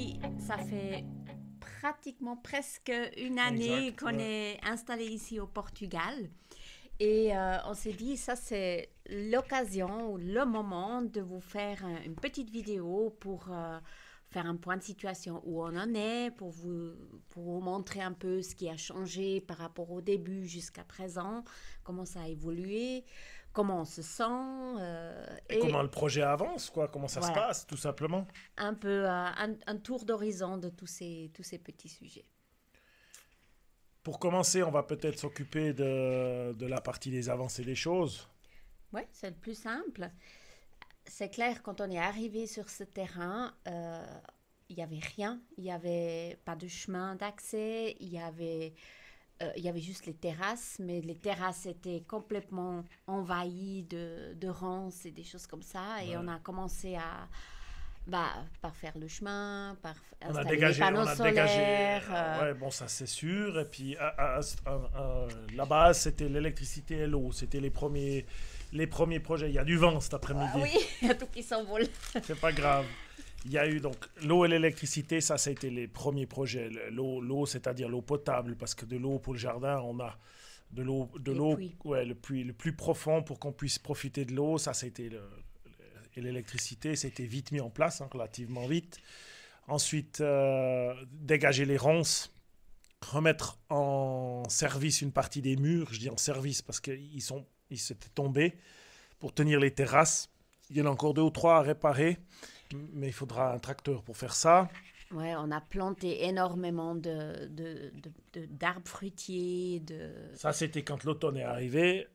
Depuis, ça fait pratiquement presque une année Exact, qu'on ouais. est installé ici au Portugal. Et on s'est dit, ça c'est l'occasion ou le moment de vous faire une petite vidéo pour faire un point de situation où on en est, pour vous montrer un peu ce qui a changé par rapport au début jusqu'à présent, comment ça a évolué, comment on se sent, Et comment et le projet avance, quoi, comment ça se voilà, passe, tout simplement. un peu un tour d'horizon de tous ces petits sujets. Pour commencer, on va peut-être s'occuper de la partie des avancées des choses. Oui, c'est le plus simple. C'est clair, quand on est arrivé sur ce terrain, il n'y avait rien. Il n'y avait pas de chemin d'accès. Il y avait juste les terrasses, mais les terrasses étaient complètement envahies de ronces et des choses comme ça. Et on Ouais. a commencé bah, par faire le chemin, par On a installer les dégagé, panneaux on a dégagé. solaires. Ouais, bon, ça c'est sûr. Et puis, la base, c'était l'électricité et l'eau. C'était les premiers projets. Il y a du vent cet Ah après-midi. oui, il y a tout qui s'envole. C'est pas grave. Il y a eu donc l'eau et l'électricité, ça a été les premiers projets. L'eau, c'est-à-dire l'eau potable, parce que de l'eau pour le jardin, on a de Les l'eau, puits. ouais, le plus profond pour qu'on puisse profiter de l'eau. Ça, c'était et l'électricité, c'était vite mis en place, hein, relativement vite. Ensuite, dégager les ronces, remettre en service une partie des murs. Je dis en service parce ils s'étaient tombés pour tenir les terrasses. Il y en a encore deux ou trois à réparer, mais il faudra un tracteur pour faire ça. Ouais, on a planté énormément d'arbres fruitiers, Ça, c'était quand l'automne est arrivé.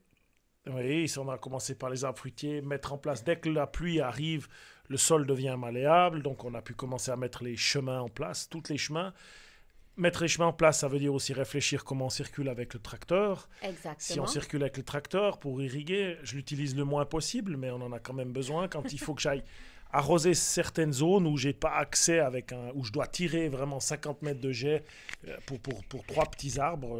Oui, on a commencé par les arbres fruitiers, mettre en place, dès que la pluie arrive, le sol devient malléable, donc on a pu commencer à mettre les chemins en place, tous les chemins. Mettre les chemins en place, ça veut dire aussi réfléchir comment on circule avec le tracteur. Si on exactement. circule avec le tracteur pour irriguer, je l'utilise le moins possible, mais on en a quand même besoin quand il faut que j'aille arroser certaines zones où j'ai pas accès où je dois tirer vraiment 50 mètres de jet pour trois petits arbres.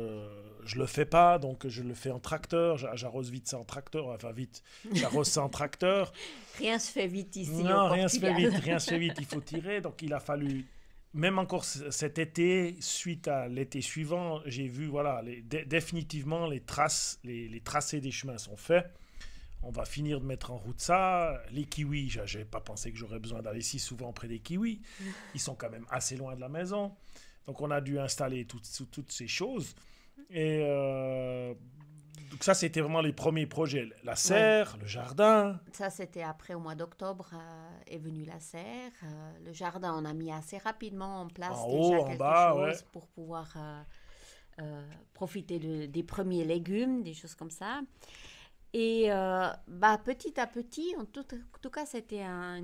Je le fais pas, donc je le fais en tracteur. J'arrose vite ça en tracteur, enfin vite, j'arrose ça en tracteur. Rien se fait vite ici au Non, rien se fait Portugal. vite, rien se fait vite. Il faut tirer, donc il a fallu même encore cet été, suite à l'été suivant, j'ai vu, voilà, définitivement, les tracés des chemins sont faits. On va finir de mettre en route ça. Les kiwis, j'avais pas pensé que j'aurais besoin d'aller si souvent près des kiwis. Ils sont quand même assez loin de la maison. Donc on a dû installer toutes ces choses. Et donc ça, c'était vraiment les premiers projets. La Ouais. serre, le jardin. Ça, c'était après, au mois d'octobre, est venue la serre. Le jardin, on a mis assez rapidement en En place déjà haut, en quelque bas, ouais. chose pour pouvoir profiter des premiers légumes, des choses comme ça. Et bah, petit à petit, en tout cas, c'était un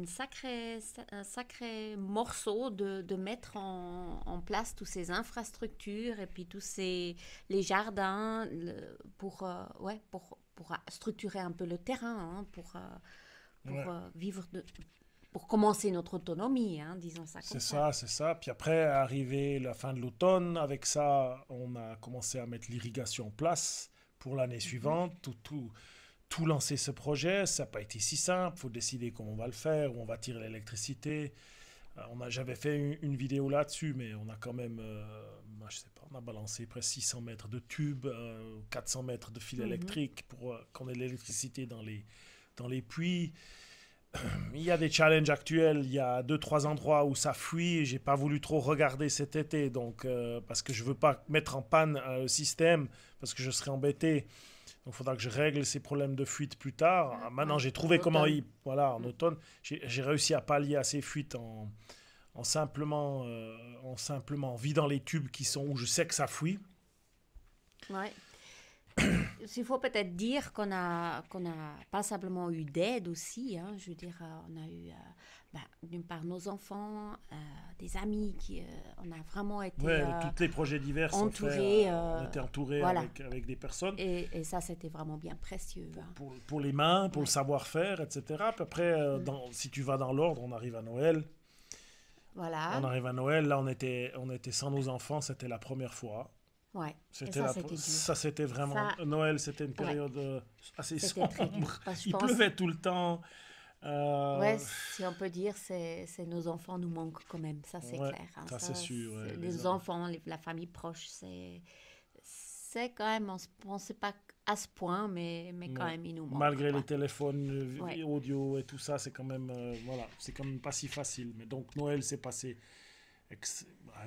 sacré morceau de mettre en place toutes ces infrastructures et puis les jardins ouais, pour structurer un peu le terrain, hein, Ouais. vivre pour commencer notre autonomie, hein, disons ça comme C'est ça. ça, c'est ça. Puis après, arrivé la fin de l'automne, avec ça, on a commencé à mettre l'irrigation en place pour l'année Mhm. suivante. Tout lancer ce projet, ça n'a pas été si simple. Il faut décider comment on va le faire, où on va tirer l'électricité. J'avais fait une vidéo là-dessus, mais on a quand même, moi, je sais pas, on a balancé presque 600 mètres de tubes, 400 mètres de fil Mhm. électrique pour qu'on ait de l'électricité dans les puits. Il y a des challenges actuels. Il y a deux, trois endroits où ça fuit et j'ai pas voulu trop regarder cet été. Donc, parce que je veux pas mettre en panne le système, parce que je serais embêté. Donc, il faudra que je règle ces problèmes de fuite plus tard. Maintenant, Ouais, j'ai en trouvé comment automne. voilà, en Mm. automne, j'ai réussi à pallier à ces fuites en simplement vidant les tubes qui sont où je sais que ça fuit. Ouais. Il faut peut-être dire qu'on a pas simplement eu d'aide aussi, hein, je veux dire, on a eu bah, d'une part nos enfants, des amis on a vraiment été Ouais, tous les projets divers sont faits. entourés, On était entouré voilà. avec des personnes. Et ça, c'était vraiment bien précieux, hein. Pour les mains, pour le Ouais. savoir-faire, etc. Puis après, Mm. si tu vas dans l'ordre, on arrive à Noël. Voilà. On arrive à Noël, là on était sans nos enfants, c'était la première fois. Ouais. Et ça, c'était Ça dur. c'était vraiment Ça, Noël, c'était une ouais, période assez c'était très dur. sombre. Parce que je Il pense, pleuvait tout le temps. Ouais, si on peut dire, c'est nos enfants nous manquent quand même, ça c'est Ouais, clair, hein. ça c'est sûr. Ouais, Les enfants, la famille proche, c'est quand même, on sait pas à ce point, mais quand ouais. même, ils nous manquent, Malgré les quoi. téléphones Ouais, audio et tout ça, c'est quand même, voilà, c'est quand même pas si facile. Mais donc Noël s'est passé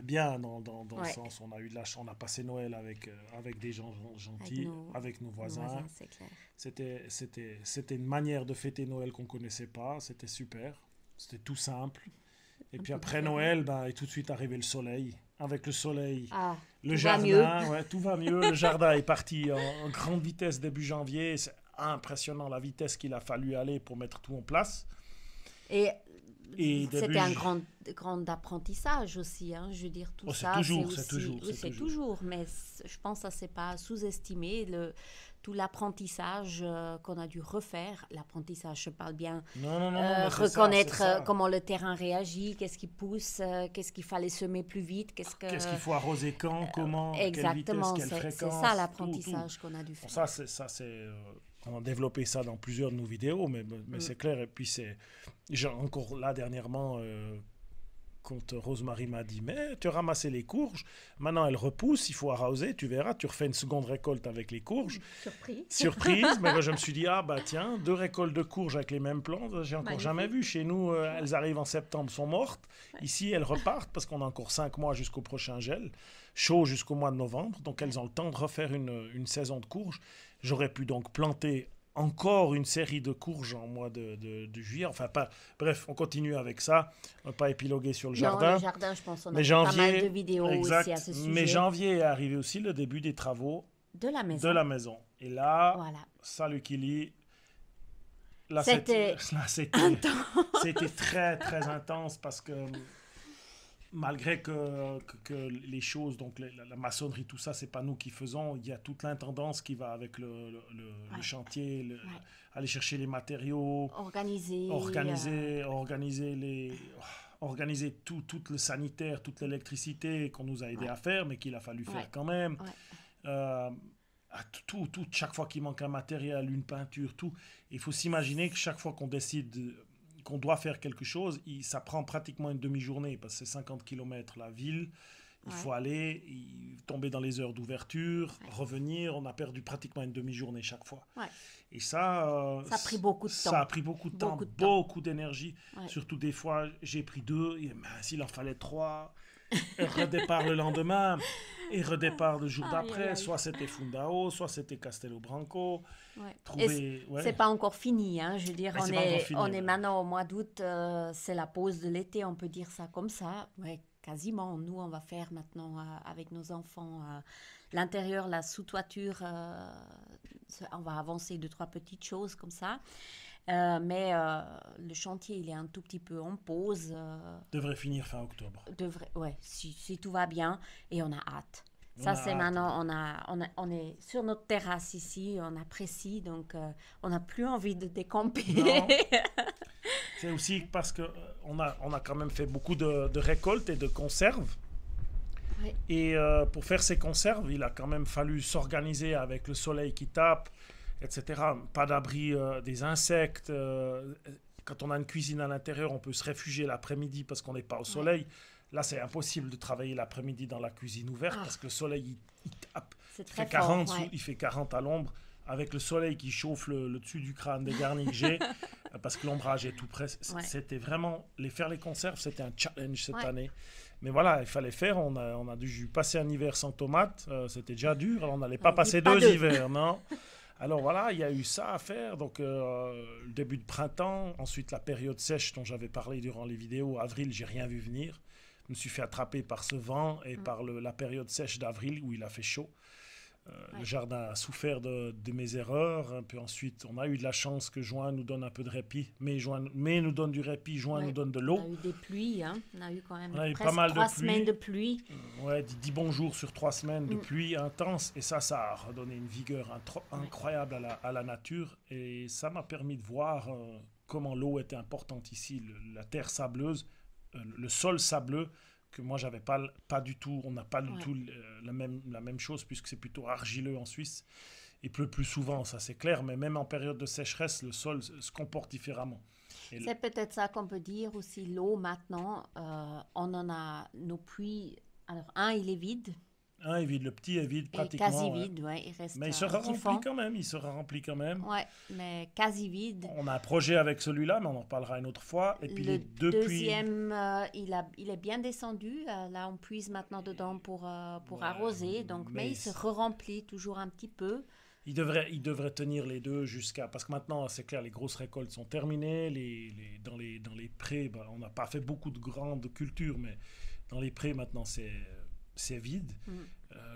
bien dans le ouais, sens, on a eu de la chance, on a passé Noël avec des gens avec gentils, avec nos nos voisins. voisins, c'est clair. C'était une manière de fêter Noël qu'on connaissait pas. C'était super. C'était tout simple. Et Un puis peu après différent. Noël, ben, est tout de suite arrivé le soleil. Avec le soleil, Ah, le tout va mieux. jardin, ouais, tout va mieux. Le jardin est parti en grande vitesse début janvier. C'est impressionnant la vitesse qu'il a fallu aller pour mettre tout en place. Et Et c'était début, un grand apprentissage aussi, hein. Je veux dire, tout oh, ça, c'est c'est aussi, toujours, oui, c'est c'est toujours. toujours, mais je pense que ça, c'est pas sous-estimé, tout l'apprentissage qu'on a dû refaire. L'apprentissage, je parle bien, Non, non, non, non, mais c'est reconnaître ça. comment le terrain réagit, qu'est-ce qui pousse, qu'est-ce qu'il fallait semer plus vite, Qu'est-ce qu'il faut arroser quand, comment, à quelle vitesse, exactement, quelle c'est fréquence, ça tout. l'apprentissage qu'on a dû Bon, faire. on a développé ça dans plusieurs de nos vidéos, mais Mm. c'est clair. Et puis, j'ai encore là dernièrement, quand Rosemary m'a dit, mais tu as ramassé les courges, maintenant elles repoussent, il faut arroser, tu verras, tu refais une seconde récolte avec les courges. Surpris. Surprise, mais moi, je me suis dit, ah bah tiens, 2 récoltes de courges avec les mêmes plantes, j'ai encore jamais Magnifique. vu. Chez nous, elles arrivent en septembre, sont mortes. Ouais. Ici, elles repartent parce qu'on a encore 5 mois jusqu'au prochain gel, chaud jusqu'au mois de novembre, donc elles ont le temps de refaire une saison de courges. J'aurais pu donc planter encore une série de courges en mois de juillet. Enfin, pas. Bref, on continue avec ça. On va pas épiloguer sur le Non, jardin. le jardin, je pense qu'on a Mais fait pas mal de janvier, vidéos aussi à exact. ce Mais sujet. janvier est arrivé aussi le début des travaux De la de maison. la maison. Et là, Voilà. salut Kili. Là, C'était là, c'était très, très intense parce que malgré que les choses, donc la maçonnerie, tout ça, c'est pas nous qui faisons. Il y a toute l'intendance qui va avec le Ouais. chantier, Ouais. aller chercher les matériaux, organisé. organiser tout le sanitaire, toute l'électricité qu'on nous a aidé Ouais. à faire, mais qu'il a fallu Ouais. faire quand même. Ouais. Euh, chaque fois qu'il manque un matériel, une peinture, tout. Il faut s'imaginer que chaque fois qu'on décide qu'on doit faire quelque chose, ça prend pratiquement une demi-journée, parce que c'est 50 km la ville. Il Ouais. faut aller, tomber dans les heures d'ouverture, Ouais. revenir. On a perdu pratiquement une demi-journée chaque fois. Ouais. Et ça, Ça a pris beaucoup de temps. Ça a pris beaucoup de temps, Beaucoup de temps. beaucoup d'énergie. Ouais. Surtout des fois, j'ai pris 2, et s'il en fallait 3, et redépart le lendemain, et redépart le jour Aïe, d'après. aïe, aïe. Soit c'était Fundao, soit c'était Castello Branco. Ouais. Et Trouver, ouais. c'est pas encore fini, hein. Je veux dire, Ouais, c'est pas encore fini, on est ouais. maintenant au mois d'août, c'est la pause de l'été, on peut dire ça comme ça. Ouais, quasiment. Nous, on va faire maintenant avec nos enfants l'intérieur, la sous-toiture. On va avancer 2, 3 petites choses comme ça. Mais le chantier, il est un tout petit peu en pause. Devrait finir fin octobre. Ouais, si tout va bien, et on a hâte. On Ça, a c'est hâte. maintenant, on est sur notre terrasse ici, on apprécie, donc on n'a plus envie de décamper. Non. C'est aussi parce que on a quand même fait beaucoup de récoltes et de conserves. Ouais. Et pour faire ces conserves, il a quand même fallu s'organiser avec le soleil qui tape, etc. Pas d'abri des insectes. Quand on a une cuisine à l'intérieur, on peut se réfugier l'après-midi parce qu'on n'est pas au soleil. Là, c'est impossible de travailler l'après-midi dans la cuisine ouverte parce que le soleil, il tape. C'est Il fait très fort. 40, Ouais. il fait 40 à l'ombre, avec le soleil qui chauffe le dessus du crâne des garnis que j'ai, parce que l'ombrage est tout près. Ouais. C'était vraiment, faire les conserves, c'était un challenge cette Ouais. année. Mais voilà, il fallait faire. On a dû passer un hiver sans tomates. C'était déjà dur. Alors on n'allait pas On dit passer pas 2 deux. hivers, non. Alors voilà, il y a eu ça à faire. Donc le début de printemps, ensuite la période sèche dont j'avais parlé durant les vidéos. Avril, j'ai rien vu venir. Je me suis fait attraper par ce vent et par la période sèche d'avril où il a fait chaud. Le jardin a souffert de mes erreurs. Puis ensuite, on a eu de la chance que juin nous donne un peu de répit. Mai nous donne du répit, juin Ouais. nous donne de On l'eau. a eu des pluies, hein. On a eu quand même On a eu presque pas mal de 3 pluie. semaines de pluie. Ouais, 10 bons jours sur 3 semaines de pluie intense. Et ça a redonné une vigueur incroyable à la nature. Et ça m'a permis de voir comment l'eau était importante ici. La terre sableuse, le sol sableux, que moi, j'avais pas du tout. On n'a pas du tout la même chose, puisque c'est plutôt argileux en Suisse. Il pleut plus souvent, ça c'est clair. Mais même en période de sécheresse, le sol se comporte différemment. Et C'est peut-être ça qu'on peut dire aussi. L'eau, maintenant, on en a nos puits. Alors, un, il est vide, un est vide, le petit est vide et quasi pratiquement, ouais. vide, ouais. Il reste Mais il un sera petit rempli fond. quand même, il sera rempli quand même. Ouais, mais quasi vide. On a un projet avec celui-là, mais on en reparlera une autre fois. Et puis les Le deux puits... deuxième, il est bien descendu. Là, on puise maintenant dedans pour Ouais, arroser. Donc, mais mais il se re-remplit toujours un petit peu. il devrait tenir les deux jusqu'à... Parce que maintenant, c'est clair, les grosses récoltes sont terminées. Dans les prés, bah, on n'a pas fait beaucoup de grandes cultures, mais dans les prés, maintenant, c'est vide. Mm.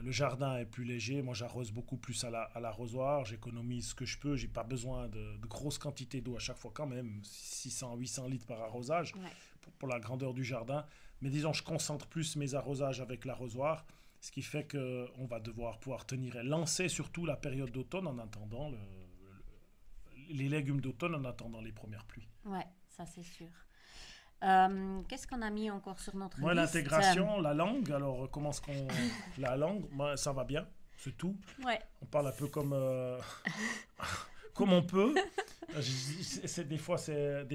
Le jardin est plus léger. Moi, j'arrose beaucoup plus à l'arrosoir. J'économise ce que je peux. J'ai pas besoin de grosses quantités d'eau à chaque fois quand même. 600, 800 litres par arrosage Ouais. pour la grandeur du jardin. Mais disons, je concentre plus mes arrosages avec l'arrosoir. Ce qui fait qu'on va devoir pouvoir tenir et lancer surtout la période d'automne en attendant les légumes d'automne en attendant les premières pluies. Ouais, ça c'est sûr. Qu'est-ce qu'on a mis encore sur notre Moi, liste? l'intégration, la langue, alors comment est-ce qu'on... La langue, moi, ça va bien, c'est tout. Ouais. On parle un peu comme, comme on peut. Des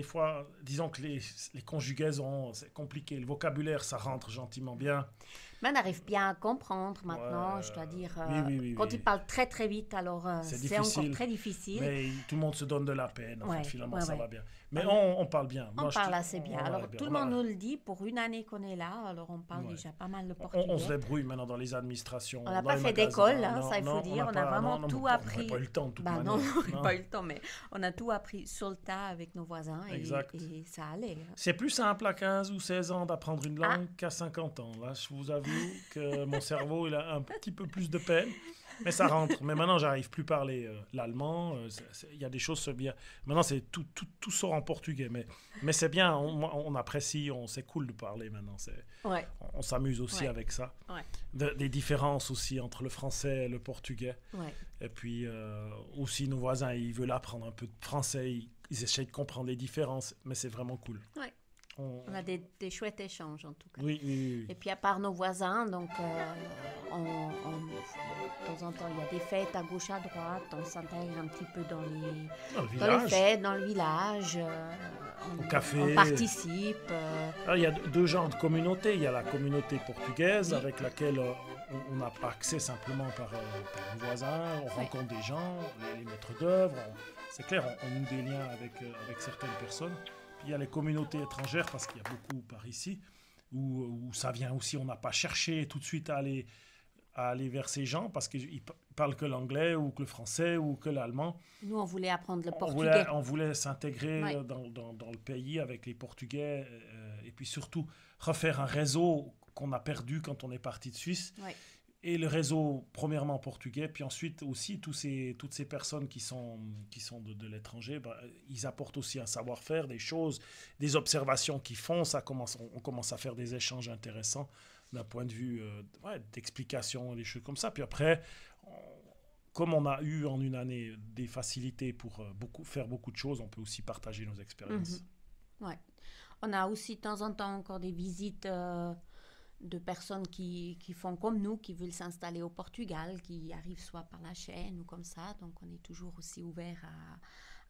fois, disons que les conjugaisons, c'est compliqué. Le vocabulaire, ça rentre gentiment bien. Mais on arrive bien à comprendre maintenant, Ouais, je dois dire. oui, quand oui. il parle très très vite, alors C'est c'est encore difficile. très difficile. Mais tout le monde se donne de la peine. En Ouais, fait, finalement, ouais, ça ouais. va bien. Mais Ouais. on parle bien. On Moi, parle assez bien. on Alors parle bien. tout le monde nous le dit, pour une année qu'on est là, alors on parle Ouais. déjà pas mal le portugais. On se débrouille maintenant dans les administrations. On n'a dans pas les fait magasins. d'école, hein, Non, ça il faut non, dire. n'a On a pas- vraiment non, tout on n'aurait appris. pas eu le temps de toute Bah manière. non, on n'aurait Non. pas eu le temps, mais on a tout appris sur le tas avec nos voisins Exact. et ça allait. C'est plus simple à 15 ou 16 ans d'apprendre une Ah. langue qu'à 50 ans. Là, je vous avoue que mon cerveau, il a un petit peu plus de peine. Mais ça rentre. Mais maintenant, j'arrive plus à parler l'allemand. Il y a des choses bien. Maintenant, c'est tout sort en portugais. Mais c'est bien. On apprécie. C'est cool de parler maintenant. Ouais, On s'amuse aussi Ouais. avec ça. ouais, Des différences aussi entre le français et le portugais. ouais. Et puis aussi, nos voisins, ils veulent apprendre un peu de français. Ils essayent de comprendre les différences. Mais c'est vraiment cool. Ouais. On- On a des chouettes échanges en tout cas. Oui, oui, oui. Et puis à part nos voisins, donc de temps en temps il y a des fêtes à gauche à droite, on s'intègre un petit peu Dans le dans les village. fêtes, dans le village, Au café. on participe. Alors, il y a deux genres de communautés. Il y a la communauté portugaise Oui. avec laquelle on n'a pas accès simplement par nos voisins. On rencontre des gens, les maîtres d'œuvre. C'est clair, on noue des liens avec certaines personnes. Puis il y a les communautés étrangères parce qu'il y a beaucoup par ici où ça vient aussi. On n'a pas cherché tout de suite à aller vers ces gens parce qu'ils parlent que l'anglais ou que le français ou que l'allemand. Nous on voulait apprendre le On portugais. voulait s'intégrer Ouais. dans le pays avec les Portugais et puis surtout refaire un réseau qu'on a perdu quand on est parti de Suisse. Ouais. Et le réseau, premièrement portugais, puis ensuite aussi toutes ces personnes qui sont de l'étranger, bah, ils apportent aussi un savoir-faire, des choses, des observations qu'ils font. On commence à faire des échanges intéressants d'un point de vue d'explication, des choses comme ça. Puis après, comme on a eu en une année des facilités pour faire beaucoup de choses, on peut aussi partager nos expériences. Ouais. On a aussi de temps en temps encore des visites de personnes qui font comme nous, qui veulent s'installer au Portugal, qui arrivent soit par la chaîne ou comme ça. Donc on est toujours aussi ouvert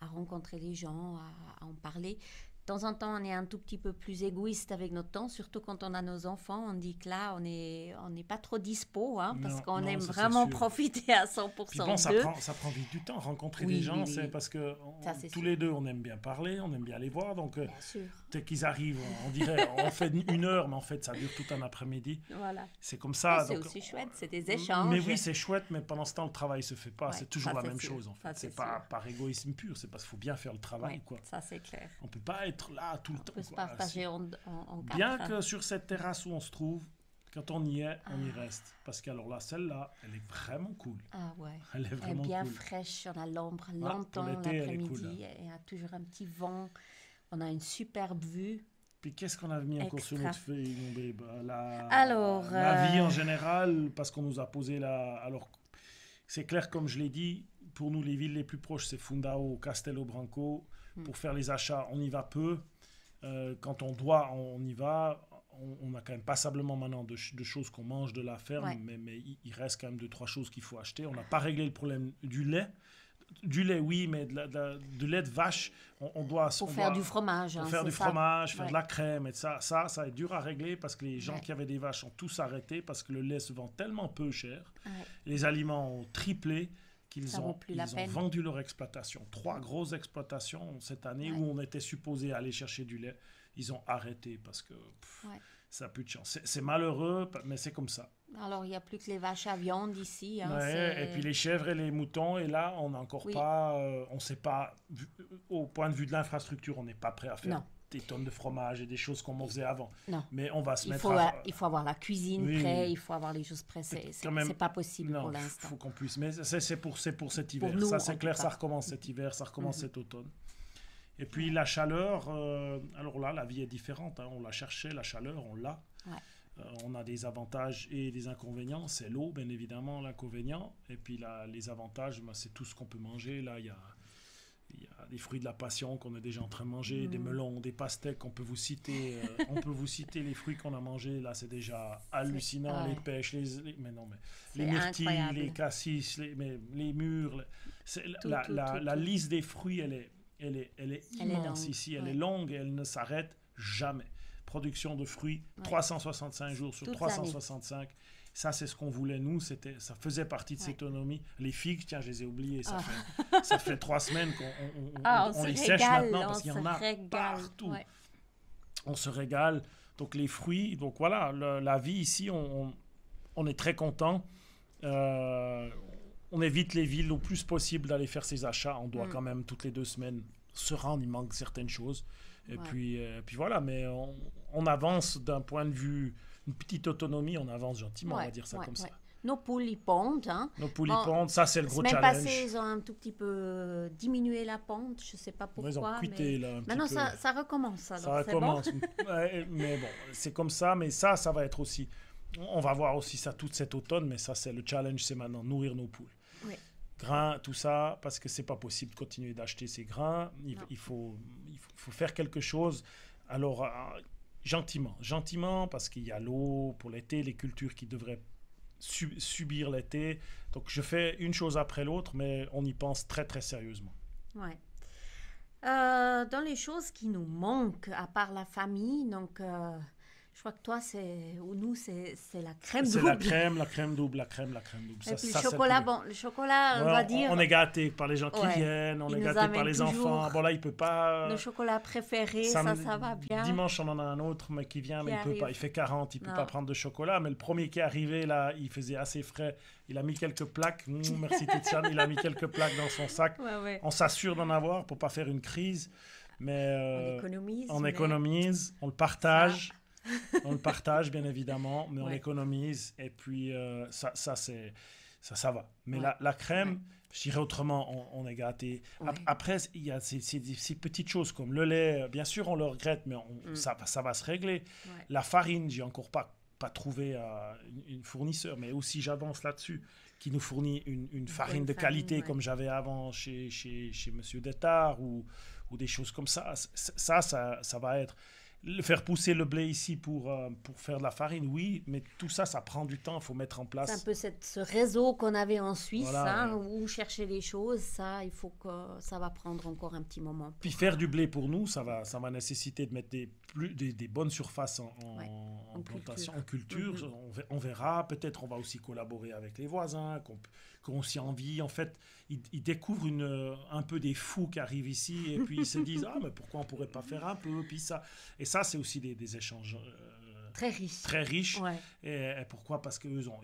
à rencontrer les gens, à en parler. De temps en temps, on est un tout petit peu plus égoïste avec notre temps, surtout quand on a nos enfants. On dit que là, on n'est pas trop dispo, hein, parce Non, qu'on non, aime ça, c'est vraiment sûr. profiter à 100% Puis bon, d'eux. ça prend vite du temps. Rencontrer Oui, des gens, oui, oui. c'est parce que Ça, c'est tous sûr. les deux, on aime bien parler, on aime bien les voir. Donc, Bien sûr. dès qu'ils arrivent, on dirait, on fait une heure, mais en fait, ça dure tout un après-midi. Voilà. C'est comme ça. Et c'est donc, aussi chouette, c'est des échanges. Mais oui, c'est chouette, mais pendant ce temps, le travail se fait pas. Ouais, C'est toujours ça, la c'est même sûr. chose, en Ça, fait. c'est C'est pas sûr. par égoïsme pur, c'est parce qu'il faut bien faire le travail, Ouais, quoi. ça c'est clair. On peut pas être là tout le temps. On peut se quoi. partager en quatre. Bien que sur cette terrasse où on se trouve, quand on y est, on y Ah. reste. Parce qu'alors là, celle-là, elle est vraiment cool. Ah ouais. Elle est Elle est vraiment bien cool. fraîche, on a l'ombre pour longtemps l'été, elle est l'après-midi, cool, hein. et il y a toujours un petit vent. On a une superbe vue. Puis qu'est-ce qu'on a mis encore sur Extra. notre feuille, mon babe? Alors, La vie en général, parce qu'on nous a posé la... Alors, c'est clair, comme je l'ai dit, pour nous, les villes les plus proches, c'est Fundao, Castelo Branco. Pour faire les achats, on y va peu. Quand on doit, on y va. On a quand même passablement maintenant de choses qu'on mange de la ferme, Ouais. mais il reste quand même 2-3 choses qu'il faut acheter. On n'a pas réglé le problème du lait. Du lait, oui, mais du lait de vache, on doit... Pour faire du fromage. Pour hein, faire du ça. fromage, faire de la crème, et ça est dur à régler parce que les gens qui avaient des vaches ont tous arrêté parce que le lait se vend tellement peu cher. Ouais. Les aliments ont triplé qu'ils ont vendu leur exploitation. 3 grosses exploitations cette année où on était supposé aller chercher du lait. Ils ont arrêté parce que ça n'a plus de chance. C'est malheureux, mais c'est comme ça. Alors, il n'y a plus que les vaches à viande ici. Hein, et puis les chèvres et les moutons. Et là, on n'a encore pas... on ne sait pas... Au point de vue de l'infrastructure, on n'est pas prêt à faire des tonnes de fromage et des choses comme on faisait avant. Non. Mais on va se mettre il faut avoir la cuisine prête, il faut avoir les choses prêtes. C'est pas possible pour l'instant. Il faut qu'on puisse. Mais c'est pour cet hiver. Pour nous, ça, c'est clair, ça recommence cet hiver, ça recommence cet automne. Et puis la chaleur, alors là, la vie est différente. Hein. On la cherchait, la chaleur, on l'a. Ouais. On a des avantages et des inconvénients. C'est l'eau, bien évidemment, l'inconvénient. Et puis là, les avantages, c'est tout ce qu'on peut manger. Là, il y a des fruits de la passion qu'on est déjà en train de manger, des melons, des pastèques. On peut vous citer les fruits qu'on a mangés. Là, c'est déjà hallucinant. Les pêches, les myrtilles, les cassis, les mûres. La liste des fruits, elle est immense ici. Elle est longue et elle ne s'arrête jamais. Production de fruits, 365 jours sur 365. Ça, c'est ce qu'on voulait, nous. Ça faisait partie de cette autonomie. Les figues, tiens, je les ai oubliées. Ça fait 3 semaines qu'on les sèche maintenant parce qu'il y en a partout. Ouais. On se régale. Donc, les fruits. Donc, voilà, la vie ici, on est très content. On évite les villes au plus possible d'aller faire ses achats. On doit quand même, toutes les 2 semaines, se rendre. Il manque certaines choses. Et puis voilà, mais on avance d'un point de vue, une petite autonomie, on avance gentiment, on va dire ça comme ça. Nos poules, ils pondent. Hein. Nos poules, ils pondent, ça c'est le gros challenge. La semaine passée, ils ont un tout petit peu diminué la pente, je ne sais pas pourquoi. Ils ont quitté, là, un maintenant, petit peu. Ça recommence. Alors, ça recommence, bon. Mais bon, c'est comme ça, mais ça va être aussi... On va voir aussi ça tout cet automne, mais ça c'est le challenge, c'est maintenant nourrir nos poules. Oui. Grains, tout ça, parce que c'est pas possible de continuer d'acheter ces grains. Il faut faire quelque chose. Alors, gentiment, parce qu'il y a l'eau pour l'été, les cultures qui devraient subir l'été. Donc, je fais une chose après l'autre, mais on y pense très, très sérieusement. Ouais. Dans les choses qui nous manquent, à part la famille, donc... Je crois que toi, nous, c'est la crème double. C'est la crème double. Et puis le chocolat, on va dire... On est gâtés par les gens qui viennent, on est gâtés par les enfants. Bon, là, il ne peut pas... Le chocolat préféré, ça va bien. Dimanche, on en a un autre, mais qui vient, mais il ne peut pas. Il fait 40, il ne peut pas prendre de chocolat. Mais le premier qui est arrivé, là, il faisait assez frais. Il a mis quelques plaques. Merci, Tiziane. Il a mis quelques plaques dans son sac. Ouais. On s'assure d'en avoir pour ne pas faire une crise. Mais on économise, on le partage. On le partage, bien évidemment, mais on économise. Et puis, ça va. Mais la crème, je dirais autrement, on est gâtés. Après, il y a ces petites choses comme le lait. Bien sûr, on le regrette, mais ça va se régler. Ouais. La farine, j'ai encore pas trouvé une fournisseur, mais aussi j'avance là-dessus, qui nous fournit une farine de qualité comme j'avais avant chez Monsieur Détard ou des choses comme ça. Ça va être... Faire pousser le blé ici pour faire de la farine, oui, mais tout ça, ça prend du temps, il faut mettre en place. C'est un peu ce réseau qu'on avait en Suisse, où chercher les choses, il faut que ça va prendre encore un petit moment. Puis faire du blé pour nous, ça va nécessiter de mettre des bonnes surfaces en plantation, en culture. On verra, peut-être on va aussi collaborer avec les voisins, qu'on s'y envie. En fait, ils découvrent un peu des fous qui arrivent ici et puis ils se disent mais pourquoi on ne pourrait pas faire un peu, puis ça. Et ça, c'est aussi des échanges très riches. Ouais. Et pourquoi? Parce qu'eux, ils ont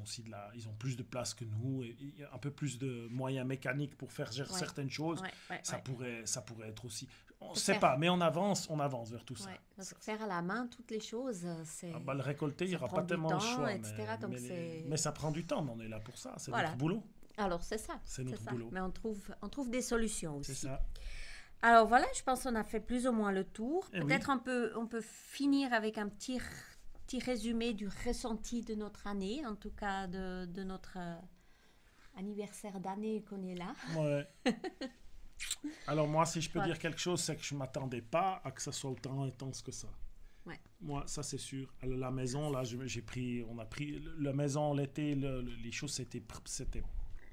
aussi ils ont plus de place que nous, et un peu plus de moyens mécaniques pour faire certaines choses. Ça pourrait être aussi... On ne sait pas, mais on avance vers tout ça. Parce que faire à la main toutes les choses, c'est... le récolter, il n'y aura pas tellement de choix. Mais ça prend du temps, mais on est là pour ça. C'est notre boulot. Alors, c'est ça. C'est notre boulot. Mais on trouve des solutions aussi. C'est ça. Alors voilà, je pense qu'on a fait plus ou moins le tour. Peut-être on peut finir avec un petit résumé du ressenti de notre année, en tout cas de notre anniversaire d'année qu'on est là. Ouais. Alors moi, si je peux dire quelque chose, c'est que je ne m'attendais pas à que ça soit autant intense que ça. Ouais. Moi, ça c'est sûr. À la maison, là, la maison l'été, les choses, c'était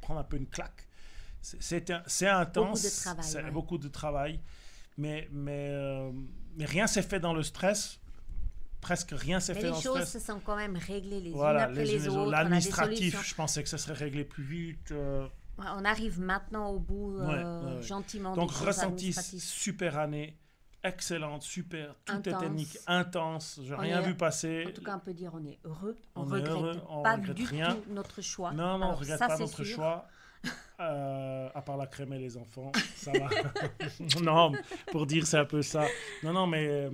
prendre un peu une claque. c'est intense. Beaucoup de travail. C'est Ouais. beaucoup de travail. Mais rien s'est fait dans le stress. Presque rien s'est Mais fait les dans le choses stress. se sont quand même réglées les unes Voilà, après les autres. On a des l'administratif, solutions. je pensais que ça serait réglé plus vite. Ouais, on arrive maintenant au bout Ouais. gentiment Donc, des choses ressenti, administratives. super année, excellente, super, tout Intense. était nickel, intense, j'ai On rien est- vu passer. En tout cas, on peut dire on est heureux. On On est regrette heureux, on pas regrette du rien. tout notre choix. Non, on Alors, regrette ça, pas c'est notre sûr. choix. À part la crème et les enfants, ça va. Non, pour dire c'est un peu ça. Non, mais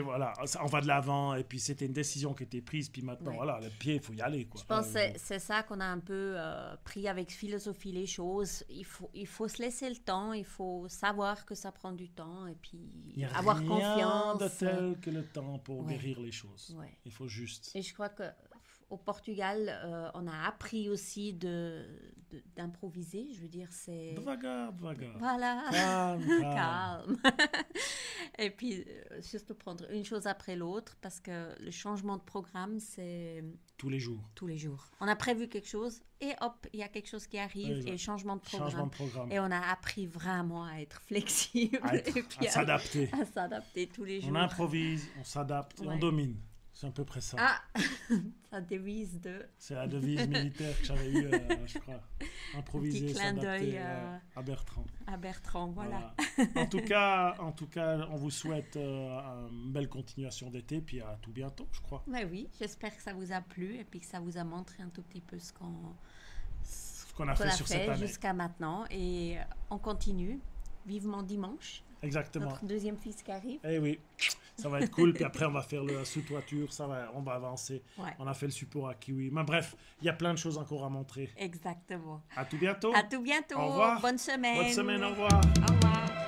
voilà, on va de l'avant et puis c'était une décision qui était prise, puis maintenant, Ouais. voilà, le pied, il faut y aller, quoi. Je pense que c'est ça qu'on a un peu pris avec philosophie les choses. Il faut se laisser le temps, il faut savoir que ça prend du temps et puis Il n'y a avoir rien confiance. de tel que le temps pour Ouais. guérir les choses. Ouais. Il faut juste... Et je crois que au Portugal, on a appris aussi d'improviser. Je veux dire, c'est... Devagar. Voilà. Calme. Calme. Et puis, surtout prendre une chose après l'autre, parce que le changement de programme, c'est Tous les jours. tous les jours. On a prévu quelque chose, et hop, il y a quelque chose qui arrive, Exact. et changement de programme. Changement de programme. Et on a appris vraiment à être flexible, et puis À s'adapter. à s'adapter tous les jours. On improvise, on s'adapte et on Ouais. domine. C'est à peu près ça. Ah, ça devise de... C'est la devise militaire que j'avais eue, je crois. Improviser, clin d'œil, s'adapter à Bertrand. à Bertrand, voilà. En tout cas, on vous souhaite une belle continuation d'été, puis à tout bientôt, je crois. Mais oui, j'espère que ça vous a plu, et puis que ça vous a montré un tout petit peu ce qu'on a fait sur cette année. jusqu'à maintenant. Et on continue, vivement dimanche. Exactement. Notre deuxième fils qui arrive. Eh oui, ça va être cool. Puis après, on va faire la sous-toiture, on va avancer. Ouais. On a fait le support à Kiwi. Mais bref, il y a plein de choses encore à montrer. Exactement. À tout bientôt. À tout bientôt. Au revoir. Bonne semaine. Bonne semaine, au revoir. Au revoir.